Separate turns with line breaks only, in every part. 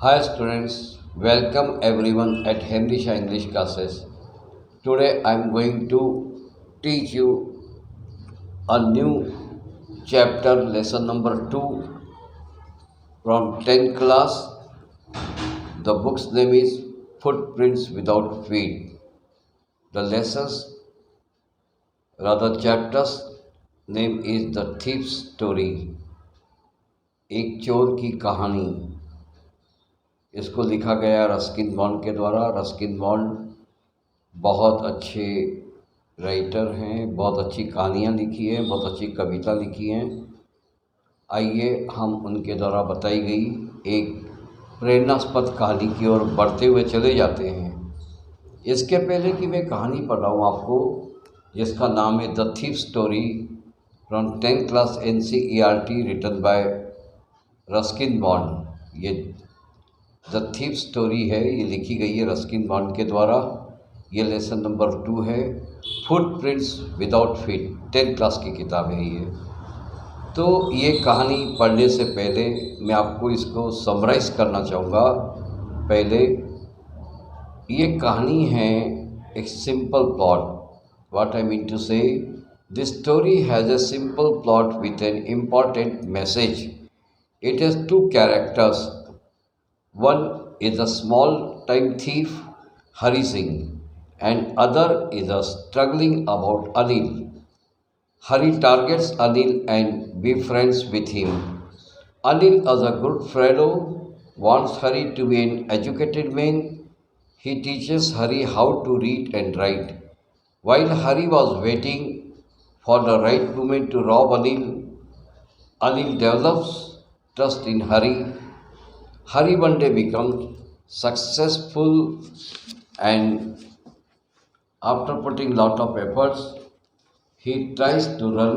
Hi students, welcome everyone at Henrisha English classes. Today I am going to teach you a new chapter, lesson number 2 from 10th class. The book's name is Footprints Without Feet. The lessons, rather chapter's name is The Thief's Story. एक चोर की कहानी। इसको लिखा गया Ruskin bond के द्वारा। Ruskin bond बहुत अच्छे राइटर हैं, बहुत अच्छी कहानियाँ लिखी हैं, बहुत अच्छी कविता लिखी हैं। आइए हम उनके द्वारा बताई गई एक प्रेरणास्पद कहानी की ओर बढ़ते हुए चले जाते हैं। इसके पहले कि मैं कहानी पढ़ाऊँ आपको, जिसका नाम है the thief story from 10th class NCERT written by Ruskin Bond. ये द थीफ स्टोरी है, ये लिखी गई है रस्किन बॉन्ड के द्वारा। ये लेसन नंबर 2 है, footprints without feet. 10th class की किताब है ये। तो ये कहानी पढ़ने से पहले मैं आपको इसको समराइज़ करना चाहूँगा। पहले ये कहानी है एक simple plot. What I mean to say, this story has a simple plot with an important message. It has 2 characters. One is a small-time thief, Hari Singh, and other is a struggling about Anil. Hari targets Anil and befriends with him. Anil, as a good fellow, wants Hari to be an educated man. He teaches Hari how to read and write. While Hari was waiting for the right moment to rob Anil, Anil develops trust in Hari. Hari one day becomes successful, and after putting lot of efforts, he tries to run,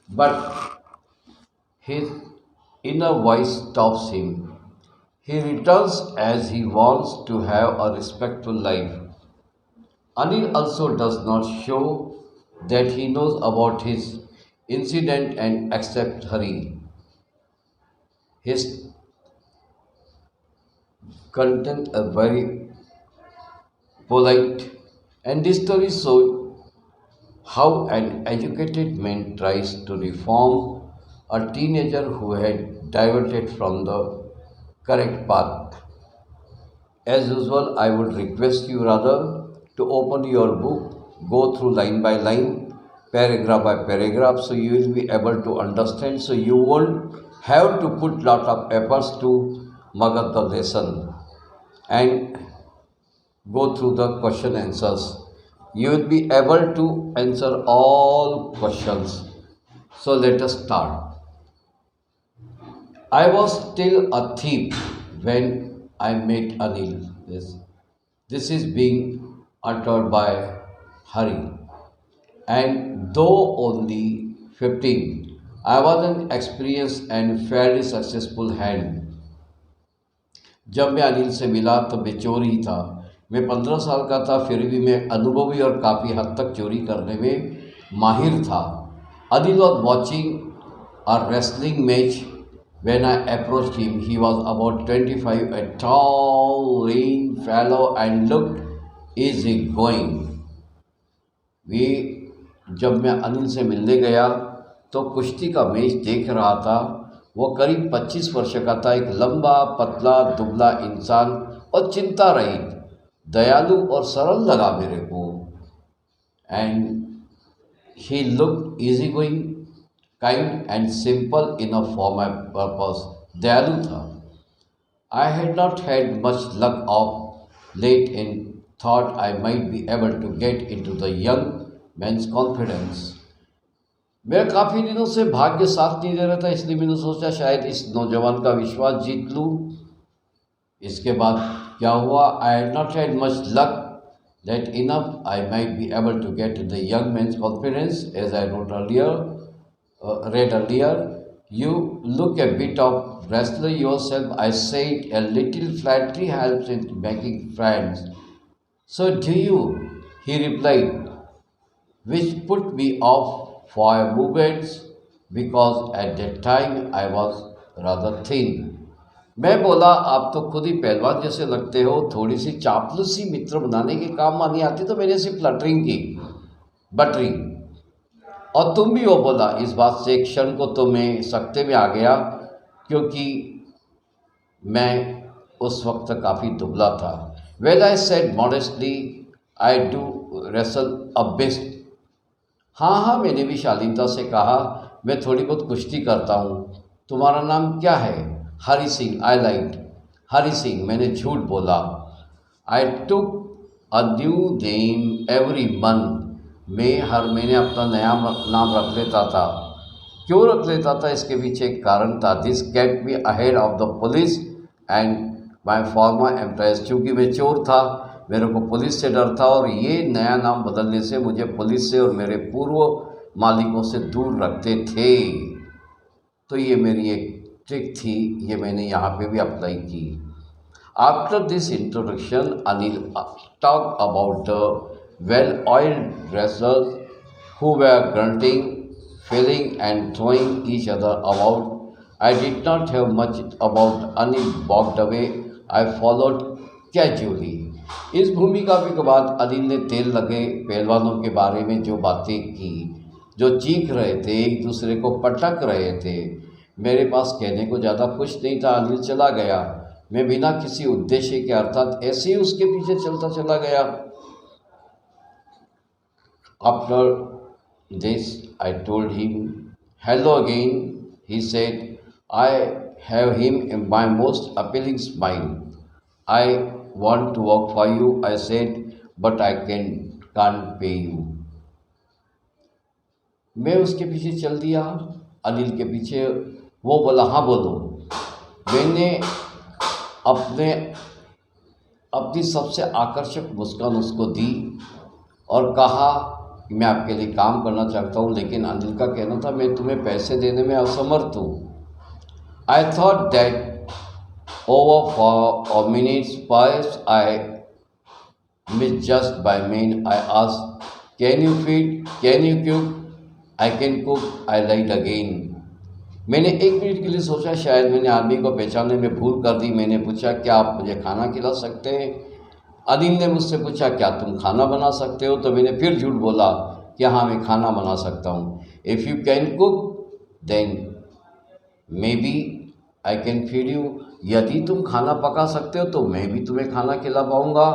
but his inner voice stops him. He returns as he wants to have a respectful life. Anil also does not show that he knows about his incident and accepts Hari. His content are very polite, and this story shows how an educated man tries to reform a teenager who had diverted from the correct path. As usual, I would request you rather to open your book, go through line by line, paragraph by paragraph, so you will be able to understand, so you won't have to put lot of efforts to mug up the lesson and go through the question answers. You will be able to answer all questions. So let us start. I was still a thief when I met Anil. This is being uttered by Hari. And though only 15, I was an experienced and fairly successful hand. जब मैं अनिल से मिला तब मैं चोर ही था। मैं 15 साल का था, फिर भी मैं अनुभवी और काफ़ी हद तक चोरी करने में माहिर था। Anil was watching a wrestling match when I approached him. He was about 25, a tall, lean fellow and looked easygoing. जब मैं अनिल से मिलने गया तो कुश्ती का मैच देख रहा था। वो करीब 25 वर्ष का था, एक लंबा पतला दुबला इंसान और चिंता रहित, दयालु और सरल लगा मेरे को। And he looked easy going, kind and simple enough for my purpose. दयालु था। I had not had much luck of late and thought I might be able to get into the young man's confidence. मेरा काफ़ी दिनों से भाग्य साथ नहीं दे रहा था, इसलिए मैंने सोचा शायद इस नौजवान का विश्वास जीत लूँ। इसके बाद क्या हुआ? I had not had much luck that enough I might be able to get the young man's confidence as I read earlier. You look a bit of wrestler yourself, I said. A little flattery helps in making friends. So do you? He replied, which put me off for a moment because at that time I was rather thin. मैं बोला, आप तो खुद ही पहलवान जैसे लगते हो, थोड़ी सी चापलूसी मित्र बनाने के काम आनी आती तो मैंने सिर्फ फ्लटरिंग की, बटरिंग। और तुम भी हो। बोला, इस बात से एक क्षण को तो मैं सख्ते में आ गया, क्योंकि मैं उस वक्त काफ़ी दुबला था। Well I said modestly, I do wrestle a best. हाँ हाँ, मैंने भी शालीनता से कहा, मैं थोड़ी बहुत कुश्ती करता हूँ। तुम्हारा नाम क्या है? हरी सिंह। I like Hari Singh. मैंने झूठ बोला। I took a new name every month. मैं हर महीने अपना नया नाम रख लेता था। क्यों रख लेता था, इसके पीछे एक कारण था। This kept me ahead of the police and my farmer employees. चूँकि मैं चोर था, मेरे को पुलिस से डर था, और ये नया नाम बदलने से मुझे पुलिस से और मेरे पूर्व मालिकों से दूर रखते थे। तो ये मेरी एक ट्रिक थी, ये मैंने यहाँ पे भी अप्लाई की। After this introduction, Anil talk about the well oiled wrestlers who were grunting, failing and throwing each other about. I did not have much about Anil walked away. I followed casually. इस भूमिका के बाद अनिल ने तेल लगे पहलवानों के बारे में जो बातें की, जो चीख रहे थे, एक दूसरे को पटक रहे थे। मेरे पास कहने को ज़्यादा कुछ नहीं था। अनिल चला गया। मैं बिना किसी उद्देश्य के, अर्थात ऐसे ही उसके पीछे चलता चला गया। After this, I told him, hello again. He said, I have him in my most appealing smile. I want to work for you, I said, but I can't pay you. मैं उसके पीछे चल दिया, अनिल के पीछे। वो बोला, हाँ बोलो। मैंने अपनी सबसे आकर्षक मुस्कान उसको दी और कहा कि मैं आपके लिए काम करना चाहता हूँ, लेकिन अनिल का कहना था, मैं तुम्हें पैसे देने में असमर्थ हूँ। I thought that over for a minutes pass I miss just by mean. I asked, can you feed, can you cook? I can cook, I lied again. मैंने एक मिनट के लिए सोचा, शायद मैंने आदमी को पहचानने में भूल कर दी। मैंने पूछा, क्या आप मुझे खाना खिला सकते हैं? अनिल ने मुझसे पूछा, क्या तुम खाना बना सकते हो? तो मैंने फिर झूठ बोला कि हाँ, मैं खाना बना सकता हूँ। If you can cook then maybe I can feed you. यदि तुम खाना पका सकते हो तो मैं भी तुम्हें खाना खिला पाऊँगा,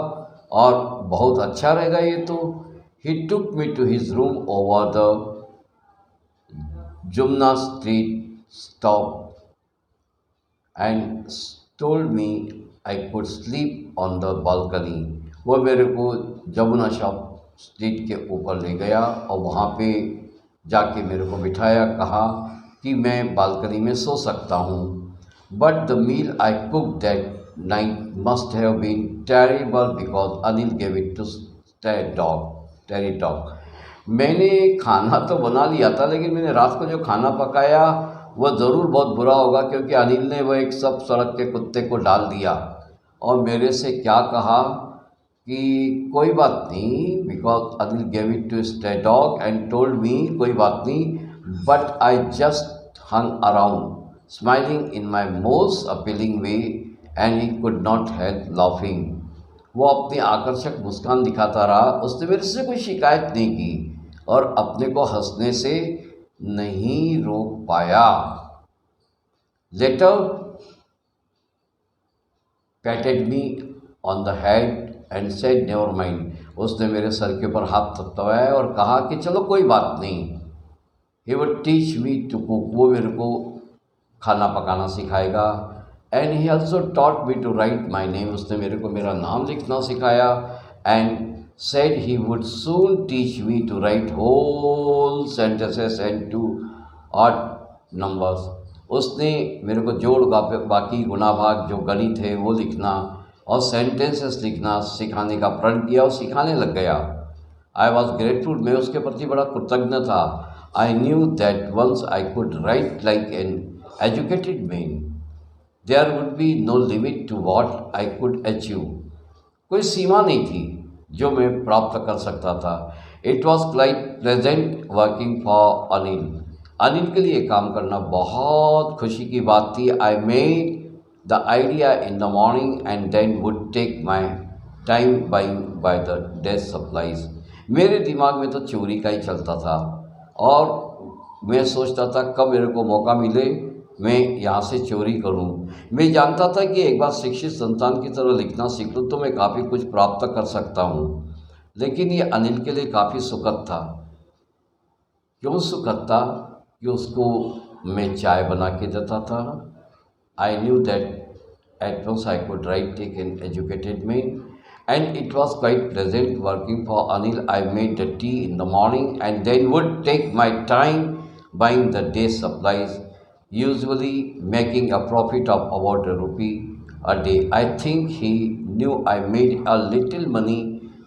और बहुत अच्छा रहेगा ये तो। He took me to his room over the Jumna street stop and told me I could sleep on the balcony. वो मेरे को जमुना शॉप स्ट्रीट के ऊपर ले गया और वहाँ पे जाके मेरे को बिठाया, कहा कि मैं बालकनी में सो सकता हूँ। But the meal I cook that night must have been terrible because Anil gave it to stray dog. मैंने खाना तो बना लिया था, लेकिन मैंने रात को जो खाना पकाया वह ज़रूर बहुत बुरा होगा, क्योंकि अनिल ने वह एक सब सड़क के कुत्ते को डाल दिया। और मेरे से क्या कहा कि कोई बात नहीं, because Anil gave it to stray dog and told me, कोई बात नहीं, but I just hung around smiling in my most appealing way and he could not help laughing. वो अपनी आकर्षक मुस्कान दिखाता रहा, उसने मेरे से कोई शिकायत नहीं की और अपने को हंसने से नहीं रोक पाया। Later patted me on the head and said never mind. उसने मेरे सर के ऊपर हाथ थपथपाया और कहा कि चलो कोई बात नहीं। He would teach me to cook. वो मेरे को खाना पकाना सिखाएगा। And he also taught me to write my name. उसने मेरे को मेरा नाम लिखना सिखाया। And said he would soon teach me to write whole sentences and to odd numbers. उसने मेरे को जोड़ बाकी गुना भाग जो गणित है वो लिखना और सेंटेंसेस लिखना सिखाने का प्रण किया और सिखाने लग गया। I was grateful. मैं उसके प्रति बड़ा कृतज्ञ था। I knew that once I could write like an educated man there would be no limit to what I could achieve. कोई सीमा नहीं थी जो मैं प्राप्त कर सकता था। It was quite pleasant working for Anil. Anil के लिए काम करना बहुत खुशी की बात थी। I made the idea in the morning and then would take my time buying by the day's supplies. मेरे दिमाग में तो चोरी का ही चलता था और मैं सोचता था कब मेरे को मौका मिले मैं यहाँ से चोरी करूँ। मैं जानता था कि एक बार शिक्षित संतान की तरह लिखना सीख लूँ तो मैं काफ़ी कुछ प्राप्त कर सकता हूँ। लेकिन ये अनिल के लिए काफ़ी सुखद था। क्यों सुखद था? कि उसको मैं चाय बना के देता था। I knew that at once I could write take an educated man, and it was quite pleasant working for Anil. I made the tea in the morning and then would take my time buying the day's supplies, usually making a profit of about ₹1 a day. I think he knew I made a little money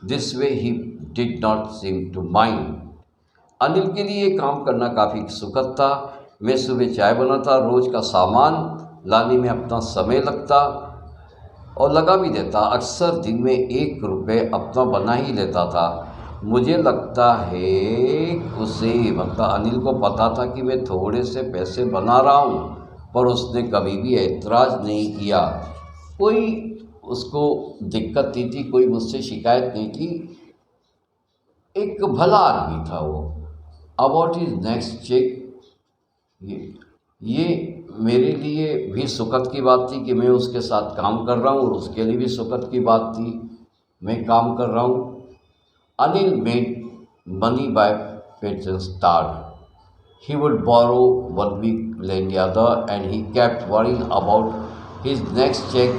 this way. He did not seem to mind. Anil के लिए काम करना काफ़ी सुखद था। मैं सुबह चाय बनाता, रोज़ का सामान लाने में अपना समय लगता और लगा भी देता। अक्सर दिन में ₹1 अपना बना ही लेता था। मुझे लगता है उसे मतलब अनिल को पता था कि मैं थोड़े से पैसे बना रहा हूँ, पर उसने कभी भी ऐतराज़ नहीं किया। कोई उसको दिक्कत नहीं थी, कोई मुझसे शिकायत नहीं थी। एक भला आदमी था वो। अबाउट हिज नेक्स्ट चेक, ये मेरे लिए भी सुखद की बात थी कि मैं उसके साथ काम कर रहा हूँ और उसके लिए भी सुखद की बात थी मैं काम कर रहा हूँ। Anil made money by petrol start. He would borrow 1 week, lend the other, and he kept worrying about his next check.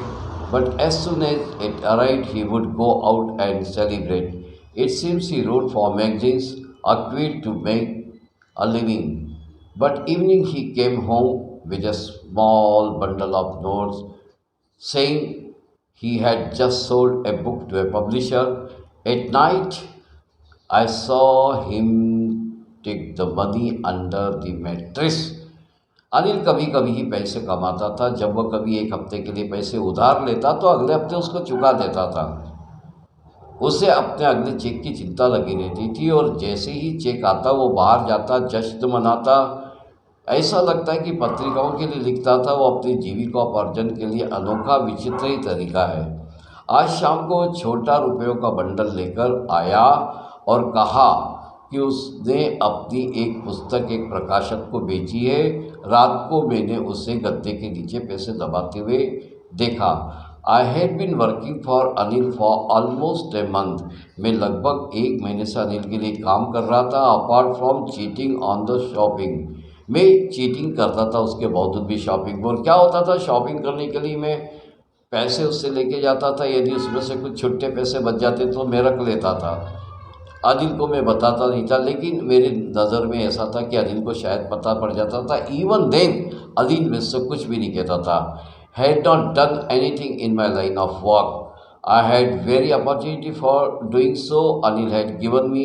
But as soon as it arrived, he would go out and celebrate. It seems he wrote for magazines, a quid to make a living. But evening he came home with a small bundle of notes, saying he had just sold a book to a publisher. At night, I saw him take the money under the mattress. Anil कभी कभी ही पैसे कमाता था। जब वह कभी एक हफ्ते के लिए पैसे उधार लेता तो अगले हफ्ते उसको चुका देता था। उसे अपने अगले चेक की चिंता लगी रहती थी और जैसे ही चेक आता वो बाहर जाता, जश्न मनाता। ऐसा लगता है कि पत्रिकाओं के लिए लिखता था। वो अपनी जीविकोपार्जन के लिए अनोखा विचित्र ही तरीका है। आज शाम को छोटा रुपयों का बंडल लेकर आया और कहा कि उसने अपनी एक पुस्तक एक प्रकाशक को बेची है। रात को मैंने उसे गद्दे के नीचे पैसे दबाते हुए देखा। I had been working for Anil for almost a month. मैं लगभग 1 महीने से अनिल के लिए काम कर रहा था। Apart from cheating on the shopping, मैं चीटिंग करता था उसके बावजूद भी शॉपिंग पर। क्या होता था, शॉपिंग करने के लिए मैं पैसे उससे लेके जाता था। यदि उसमें से कुछ छुट्टे पैसे बच जाते तो मैं रख लेता था। अनिल को मैं बताता नहीं था, लेकिन मेरे नज़र में ऐसा था कि अनिल को शायद पता पड़ जाता था। इवन देन अनिल मुझसे कुछ भी नहीं कहता था। Had not done anything in my line of work. I had very opportunity for doing so. Anil had given me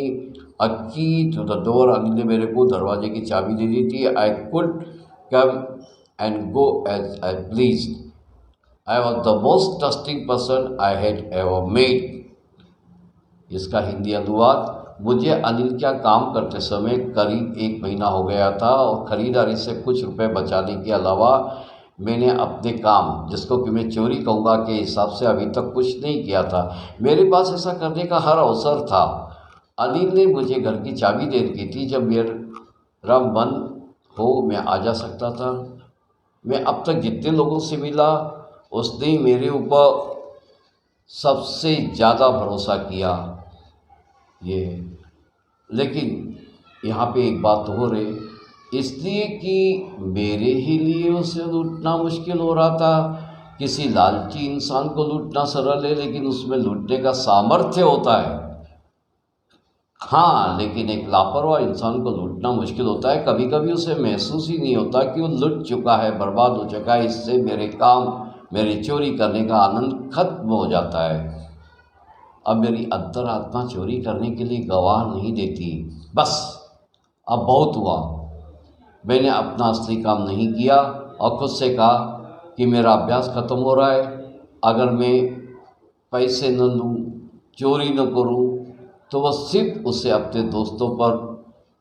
a key to the door. Anil ने मेरे को दरवाजे की चाबी दे दी थी. I could come and go as I pleased. I was the most trusting person I had ever made. इसका हिंदी अनुवाद, मुझे अनिल क्या काम करते समय करीब 1 महीना हो गया था और ख़रीदारी से कुछ रुपए बचाने के अलावा मैंने अपने काम, जिसको कि मैं चोरी कहूँगा, के हिसाब से अभी तक कुछ नहीं किया था। मेरे पास ऐसा करने का हर अवसर था। अनिल ने मुझे घर की चाबी दे रखी थी। जब मेरा मन हो मैं आ जा सकता था। मैं अब तक जितने लोगों से मिला उसने मेरे ऊपर सबसे ज़्यादा भरोसा किया। ये लेकिन यहाँ पे एक बात हो रही, इसलिए कि मेरे ही लिए उसे लूटना मुश्किल हो रहा था। किसी लालची इंसान को लूटना सरल है, लेकिन उसमें लूटने का सामर्थ्य होता है। हाँ, लेकिन एक लापरवाह इंसान को लूटना मुश्किल होता है। कभी कभी उसे महसूस ही नहीं होता कि वो लुट चुका है, बर्बाद हो चुका है। इससे मेरे काम, मेरी चोरी करने का आनंद खत्म हो जाता है। अब मेरी अंतरात्मा चोरी करने के लिए गवाह नहीं देती। बस अब बहुत हुआ। मैंने अपना असली काम नहीं किया और खुद से कहा कि मेरा अभ्यास ख़त्म हो रहा है। अगर मैं पैसे न लूँ, चोरी न करूँ, तो वह सिर्फ उसे अपने दोस्तों पर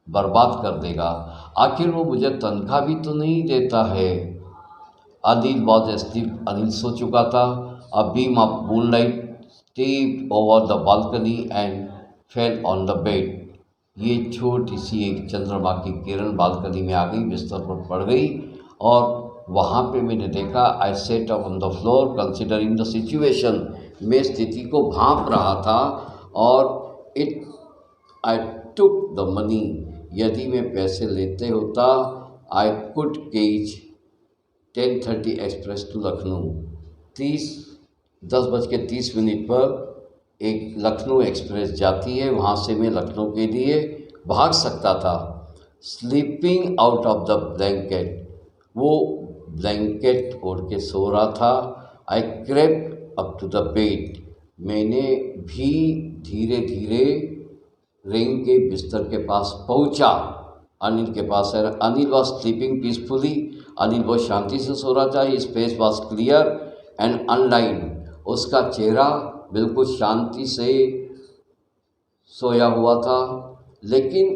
बर्बाद कर देगा। आखिर वो मुझे तनख्वाह भी तो नहीं देता है। अनिल वॉज एस्लीप, अनिल सो चुका था। A beam of moonlight stepped over the balcony and fell on the bed. ये छोटी सी एक चंद्रमा की किरण बालकनी में आ गई, बिस्तर पर पड़ गई और वहाँ पे मैंने देखा। I sat on the floor considering the situation. मैं स्थिति को भांप रहा था और it I took the money. यदि मैं पैसे लेते होता, I could catch 10:30 express to Lucknow. 10:30 पर एक लखनऊ एक्सप्रेस जाती है, वहाँ से मैं लखनऊ के लिए भाग सकता था। Sleeping out of the blanket, वो ब्लैंकेट ओढ़ के सो रहा था। I crept up to the bed, मैंने भी धीरे धीरे रिंग के बिस्तर के पास पहुंचा। अनिल के पास है। Anil was sleeping peacefully, Anil बहुत शांति से सो रहा था। His face was clear and unlined, उसका चेहरा बिल्कुल शांति से सोया हुआ था। लेकिन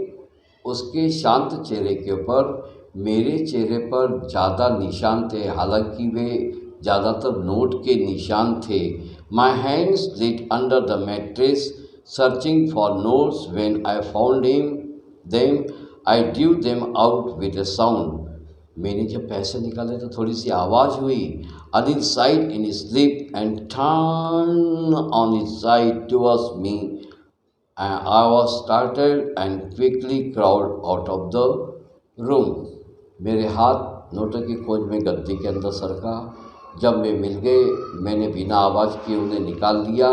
उसके शांत चेहरे के ऊपर मेरे चेहरे पर ज़्यादा निशान थे, हालांकि वे ज़्यादातर नोट के निशान थे। My hands lit under the mattress searching for notes. When I found them I drew them out with a sound. मैंने जब पैसे निकाले तो थोड़ी सी आवाज़ हुई। Anil sighed in sleep and turn on his side towards me. I was startled and quickly crawled out of the room. मेरे हाथ नोटों की खोज में गद्दी के अंदर सरका। जब वे मिल गए, मैंने बिना आवाज़ किए उन्हें निकाल लिया।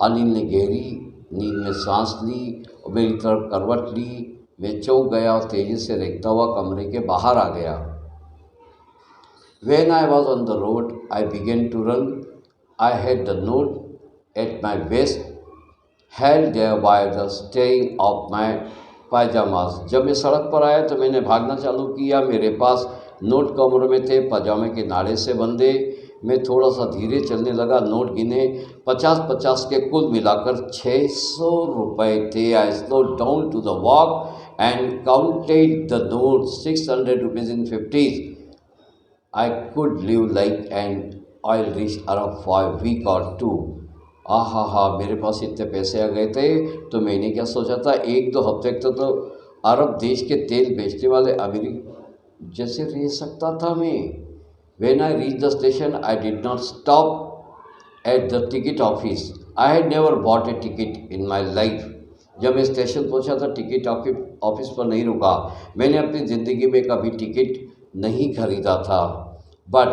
अनिल ने गहरी नींद में सांस ली और मेरी तरफ करवट ली। मैं चौंक गया और तेज़ी से रेंगता हुआ कमरे के बाहर आ गया। When I was on the road, I began to run. I had the note at my waist, held there by the string of my pajamas. जब मैं सड़क पर आया तो मैंने भागना चालू किया। मेरे पास नोट कमरे में थे, पजामे के नाड़े से बंधे। मैं थोड़ा सा धीरे चलने लगा, नोट गिने। 50-50 के कुल मिलाकर 600 रुपये थे। I slow down to the walk and counted the note, 600 rupees in 50s. I could live like an oil rich Arab for a week or two. हा, मेरे पास इतने पैसे आ गए थे तो मैंने क्या सोचा था, 1-2 हफ्ते तक तो अरब देश के तेल बेचने वाले अमीरी जैसे रह सकता था मैं। When I reached the station, I did not stop at the ticket office. I had never bought a ticket in my life. जब मैं स्टेशन पहुंचा था, टिकट ऑफिस पर नहीं रुका। मैंने अपनी ज़िंदगी में कभी टिकट नहीं खरीदा था। But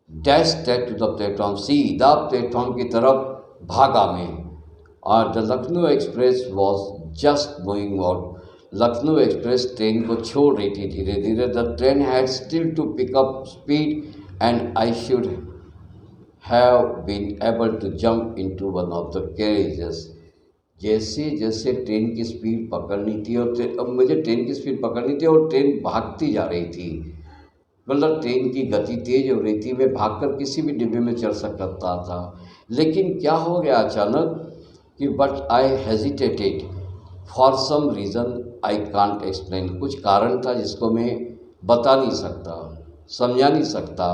dash straight to the platform, सीधा प्लेटफॉर्म की तरफ भागा मैं। और the Lucknow express was just moving out. Lucknow express train को छोड़ रही थी धीरे धीरे। The train had still to pick up speed and I should have been able to jump into one of the carriages. जैसे जैसे ट्रेन की स्पीड पकड़नी थी और मुझे ट्रेन की स्पीड पकड़नी थी और ट्रेन भागती जा रही थी, मतलब ट्रेन की गति तेज हो रही थी। मैं भागकर किसी भी डिब्बे में चढ़ सकता था। लेकिन क्या हो गया अचानक कि but I hesitated for some reason I can't explain. कुछ कारण था जिसको मैं बता नहीं सकता, समझा नहीं सकता।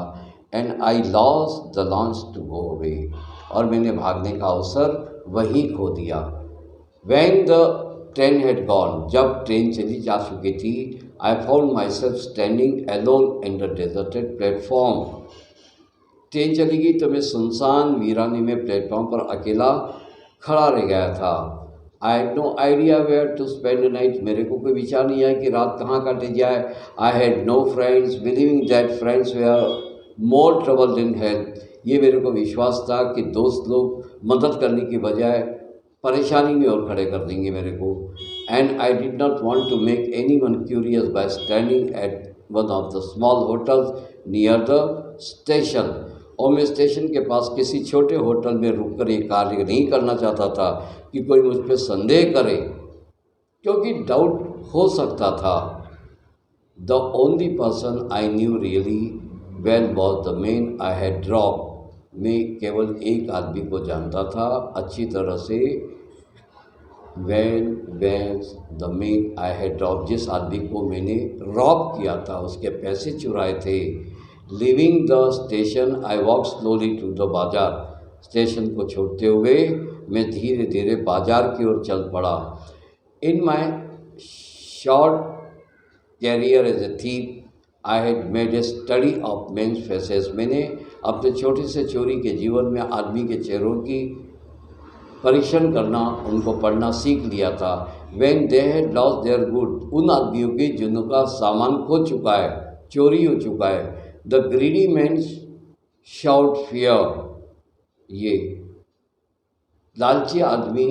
And I lost the launch to go away, और मैंने भागने का अवसर वहीं खो दिया। When the train had gone, जब ट्रेन चली जा चुकी थी, I found myself standing alone in the deserted platform. Train चली गई तो मैं सुनसान वीराने में प्लेटफॉर्म पर अकेला खड़ा रह गया था। I had no idea where to spend the night. मेरे को कोई विचार नहीं आया कि रात कहाँ काटी जाए। I had no friends, believing that friends were more trouble than help. ये मेरे को विश्वास था कि दोस्त लोग मदद करने की बजाय परेशानी में और खड़े कर देंगे मेरे को। And I did not want to make anyone curious by standing at one of the small hotels near the station. और मैं स्टेशन के पास किसी छोटे होटल में रुककर ये कार्य नहीं करना चाहता था कि कोई मुझ पर संदेह करे, क्योंकि डाउट हो सकता था। The only person I knew really well was the man I had drop. मैं केवल एक आदमी को जानता था अच्छी तरह से। Well the man I had rob, जिस आदमी को मैंने रॉब किया था, उसके पैसे चुराए थे। Leaving the station, I walked slowly to the बाजार. स्टेशन को छोड़ते हुए मैं धीरे धीरे बाजार की ओर चल पड़ा. In my short career as a thief, I had made a study of men's faces. मैंने अपने छोटे से चोरी के जीवन में आदमी के चेहरों की परीक्षण करना, उनको पढ़ना सीख लिया था. When they had lost their goods, उन आदमियों के जिनका सामान खो चुका है, चोरी हो चुका है. The greedy men shout fear. ये लालची आदमी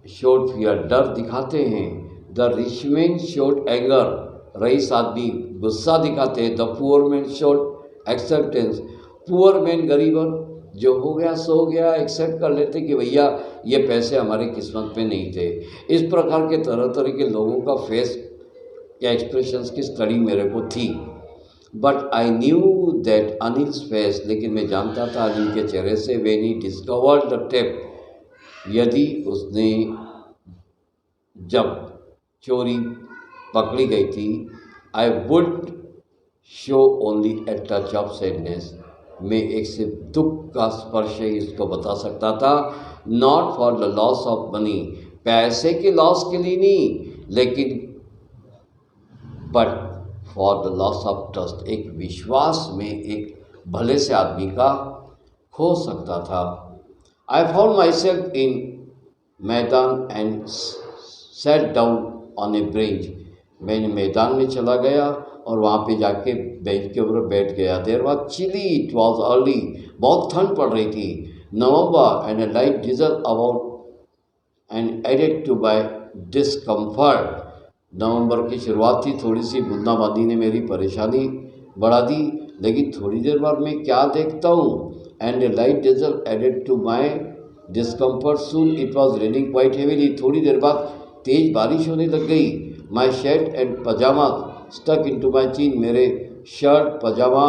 शोड फियर, डर दिखाते हैं. The rich man showed anger, रईस आदमी गुस्सा दिखाते हैं. The poor man showed acceptance, poor man गरीबन जो हो गया सो हो गया, एक्सेप्ट कर लेते कि भैया ये पैसे हमारी किस्मत में नहीं थे. इस प्रकार के तरह तरह के लोगों का फेस या एक्सप्रेशंस की स्टडी मेरे को थी. But I knew that Anil's face, लेकिन मैं जानता था अनिल के चेहरे से. When he discovered the tape, यदि उसने जब चोरी पकड़ी गई थी, I would show only a touch of sadness, मैं एक सिर्फ दुख का स्पर्श ही इसको बता सकता था. Not for the loss of money, पैसे के लॉस के लिए नहीं, लेकिन but for the loss of trust, एक विश्वास में एक भले से आदमी का खो सकता था. I found my self in मैदान and set down on A bench, मैंने मैदान में चला गया और वहाँ पे जाके बेंच के ऊपर बैठ गया. There was chilly, it was early, बहुत ठंड पड़ रही थी. November and a light drizzle about and added to by discomfort, नवंबर की शुरुआत थी, थोड़ी सी बूंदाबांदी ने मेरी परेशानी बढ़ा दी. लेकिन थोड़ी देर बाद मैं क्या देखता हूँ, and a light drizzle added to my discomfort. Soon it was raining quite heavily, थोड़ी देर बाद तेज बारिश होने लग गई. My shirt and pyjama stuck into my chin, मेरे शर्ट पजामा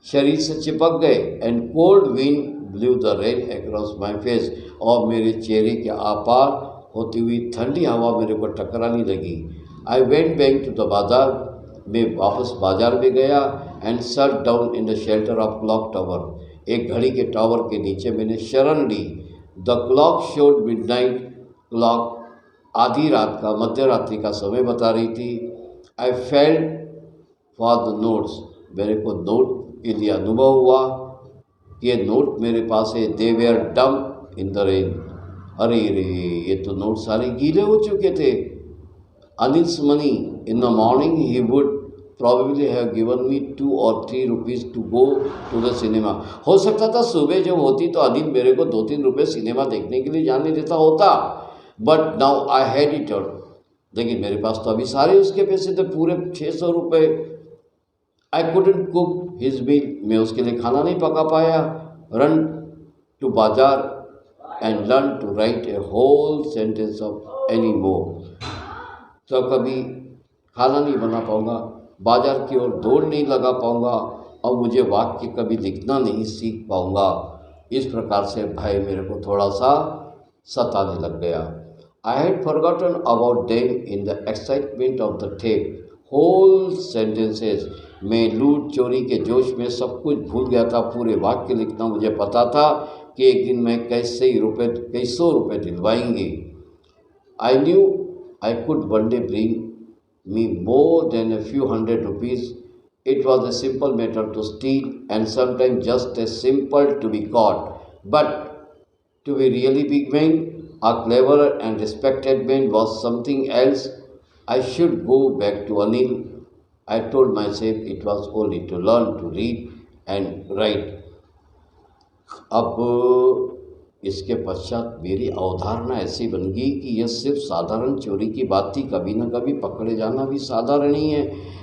शरीर से चिपक गए. And cold wind blew the rain across my face, और मेरे चेहरे के आपार होती हुई ठंडी हवा मेरे को टकराने लगी. I went back to the bazaar, मैं वापस बाजार में गया. And sat down in the shelter of clock tower, एक घड़ी के टावर के नीचे मैंने शरण ली. The clock showed midnight clock, आधी रात का, मध्य रात्रि का समय बता रही थी. I felt for the notes, मेरे को नोट के लिए अनुभव हुआ कि ये नोट मेरे पास है. They were dump in the rain, अरे रे ये तो नोट सारे गीले हो चुके थे. Anil's money, in the morning he would probably have given me 2 or 3 rupees to go to the cinema. हो सकता था सुबह जब होती तो अनिल मेरे को 2-3 रुपये सिनेमा देखने के लिए जाने देता होता. But now I had it out, लेकिन मेरे पास तो अभी सारे उसके पैसे थे, पूरे 600 रुपये. I couldn't cook his meal, मैं उसके लिए खाना नहीं पका पाया. Run to bazaar and learn to write a whole sentence of anymore, तो कभी खाना नहीं बना पाऊँगा, बाजार की ओर दौड़ नहीं लगा पाऊँगा, और मुझे वाक्य कभी लिखना नहीं सीख पाऊँगा. इस प्रकार से भय मेरे को थोड़ा सा सताने लग गया. I had forgotten about them in the excitement of the theft, whole sentences, मैं लूट चोरी के जोश में सब कुछ भूल गया था. पूरे वाक्य लिखना मुझे पता था कि एक दिन मैं कई सौ रुपये दिलवाएंगे. I knew I could one day bring me more than a few hundred rupees. It was a simple matter to steal, and sometimes just as simple to be caught. But to be really big man, a clever and respected man, was something else. I should go back to Anil. I told myself it was only to learn to read and write. अब इसके पश्चात मेरी अवधारणा ऐसी बन गई कि यह सिर्फ साधारण चोरी की बात थी. कभी न कभी पकड़े जाना भी साधारण ही है,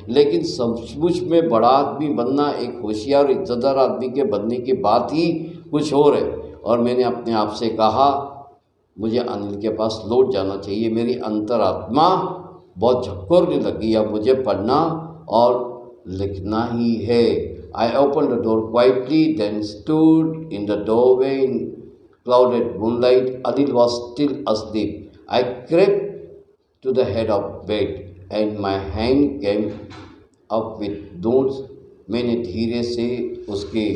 लेकिन सचमुच में बड़ा आदमी बनना, एक होशियार और इज्जतदार आदमी के बनने की बात ही कुछ और है. और मैंने अपने आप से कहा मुझे अनिल के पास लौट जाना चाहिए. मेरी अंतरात्मा बहुत झक्कोरने लगी, अब मुझे पढ़ना और लिखना ही है. I open the door quietly, then stood in the doorway in clouded moonlight. Adil was still asleep. I crept to the head of bed and my hand came up with notes मैंने धीरे से उसके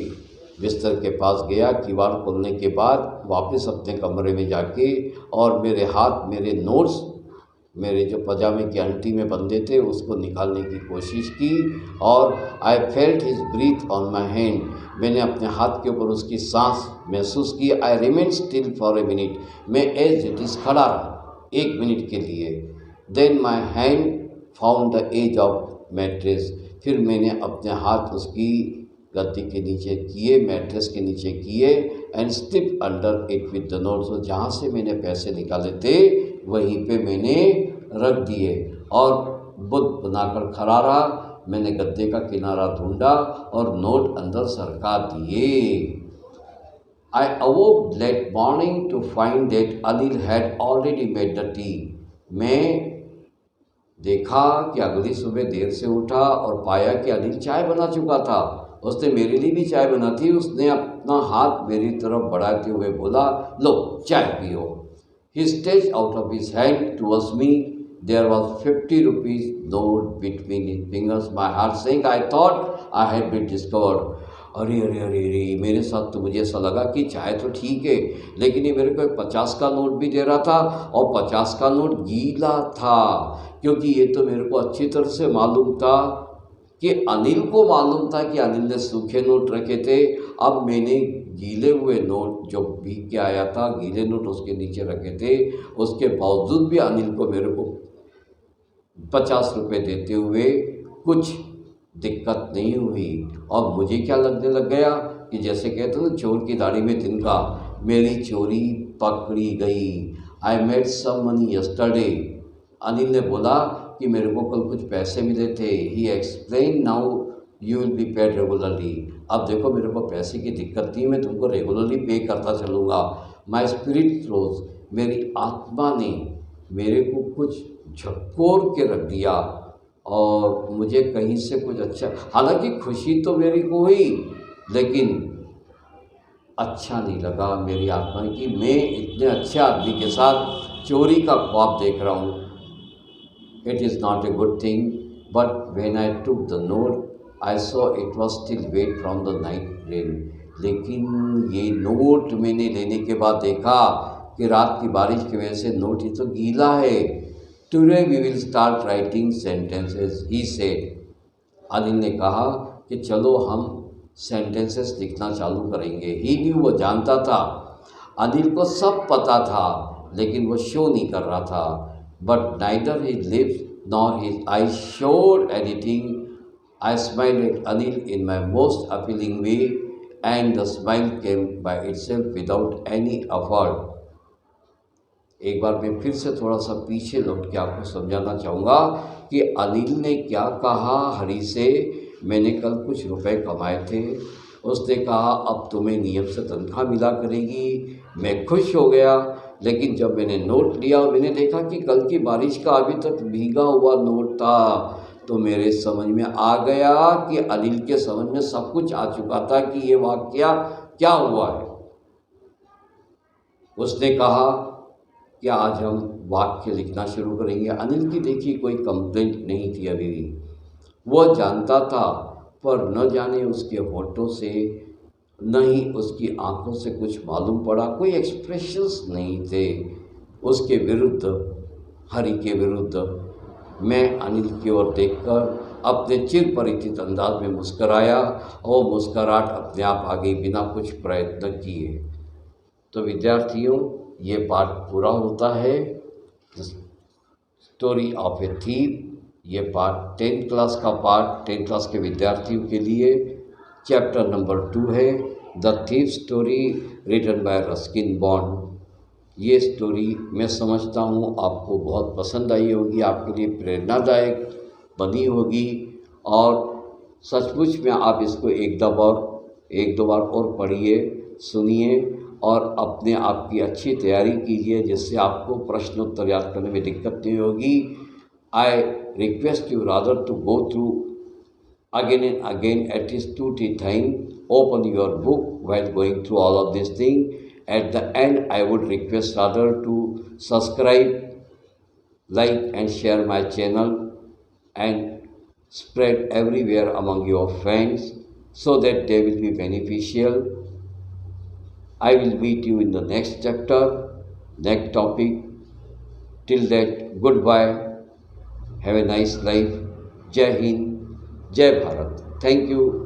बिस्तर के पास गया। किवाड़ खोलने के बाद वापस अपने कमरे में जाके और मेरे हाथ मेरे नोट्स मेरे जो पजामे की अंटी में बंधे थे उसको निकालने की कोशिश की और I felt his breath on my hand. मैंने अपने हाथ के ऊपर उसकी सांस महसूस की। I remain still for a minute. मैं एज इट इज़ खड़ा रहा 1 मिनट के लिए। Then my hand found the edge of mattress. फिर मैंने अपने हाथ उसकी गद्दी के नीचे किए, मैट्रेस के नीचे किए and slept under it with the notes. और जहाँ से मैंने पैसे निकाले थे वहीं पे मैंने रख दिए और बुत बनाकर खड़ा रहा। मैंने गद्दे का किनारा ढूंढा और नोट अंदर सरका दिए। I awoke late morning to find that Anil had already made the tea। मैं देखा कि अगली सुबह देर से उठा और पाया कि अनिल चाय बना चुका था। उसने मेरे लिए भी चाय बना थी। उसने अपना हाथ मेरी तरफ बढ़ाते हुए बोला, लो चाय पियो। He stretched out of his hand towards me. There was 50 rupees note between his fingers. My heart sank. I thought I had been discovered. अरे अरे अरे अरे, मेरे साथ तो मुझे ऐसा लगा कि चाय तो ठीक है, लेकिन ये मेरे को 50 का नोट भी दे रहा था और 50 का नोट गीला था, क्योंकि ये तो मेरे को अच्छी तरह से मालूम था कि अनिल को मालूम था कि अनिल ने सूखे नोट रखे थे। अब मैंने गीले हुए नोट जो भीग के आया था, गीले नोट उसके नीचे रखे थे। उसके बावजूद भी अनिल को मेरे को 50 रुपये देते हुए कुछ दिक्कत नहीं हुई। और मुझे क्या लगने लग गया कि जैसे कहते हैं ना, चोर की दाढ़ी में तिनका, मेरी चोरी पकड़ी गई। I made some money yesterday. Anil ने बोला कि मेरे को कल कुछ पैसे मिले थे। He explain, now you will be paid regularly. अब देखो मेरे को पैसे की दिक्कत थी, मैं तुमको रेगुलरली पे करता चलूँगा। माई स्पिरिट रोज, मेरी आत्मा ने मेरे को कुछ झकोर के रख दिया और मुझे कहीं से कुछ अच्छा, हालांकि खुशी तो मेरी को हुई, लेकिन अच्छा नहीं लगा मेरी आत्मा की मैं इतने अच्छे आदमी के साथ चोरी का ख्वाब देख रहा हूँ। It is not a good thing, but when I took the note I saw it was still wet from the night rain. लेकिन ये नोट मैंने लेने के बाद देखा कि रात की बारिश की वजह से नोट ही तो गीला है। Today we will start writing sentences, he said. Anil ने कहा कि चलो हम सेंटेंसेस लिखना चालू करेंगे। ही न्यू, वो जानता था, अनिल को सब पता था, लेकिन वो शो नहीं कर रहा था। But neither his lips nor his I showed anything. I smiled at Anil in my most appealing way and the smile came by itself without any effort. एक बार मैं फिर से थोड़ा सा पीछे लौट के आपको समझाना चाहूँगा कि अनिल ने क्या कहा हरी से। मैंने कल कुछ रुपए कमाए थे, उसने कहा अब तुम्हें नियम से तनख्वाह मिला करेगी। मैं खुश हो गया, लेकिन जब मैंने नोट लिया और मैंने देखा कि कल की बारिश का अभी तक भीगा हुआ नोट था, तो मेरे समझ में आ गया कि अनिल के समझ में सब कुछ आ चुका था कि ये वाकया क्या हुआ है। उसने कहा कि आज हम वाक्य लिखना शुरू करेंगे। अनिल की देखिए कोई कंप्लेंट नहीं थी अभी भी, वो जानता था, पर न जाने उसके होठों से न ही उसकी आंखों से कुछ मालूम पड़ा, कोई एक्सप्रेशंस नहीं थे उसके विरुद्ध, हरि के विरुद्ध। मैं अनिल की ओर देखकर अपने चिर परिचित अंदाज में मुस्कराया और मुस्कराहट अपने आप आ गई बिना कुछ प्रयत्न किए। तो विद्यार्थियों, ये पाठ पूरा होता है स्टोरी ऑफ ए थीफ। ये पाठ 10th क्लास का पाठ 10th क्लास के विद्यार्थियों के लिए चैप्टर नंबर 2 है, the thief story written by Ruskin Bond. ये स्टोरी मैं समझता हूँ आपको बहुत पसंद आई होगी, आपके लिए प्रेरणादायक बनी होगी और सचमुच में आप इसको एक दो बार और पढ़िए, सुनिए और अपने आप की अच्छी तैयारी कीजिए, जिससे आपको प्रश्न उत्तर याद करने में दिक्कत नहीं होगी। I request you rather to go through again and again at least 2-3 times. Open your book while going through all of these things. At the end, I would request rather to subscribe, like and share my channel and spread everywhere among your friends so that they will be beneficial. I will meet you in the next chapter, next topic. Till that, goodbye. Have a nice life. Jai Hind, Jai Bharat. Thank you.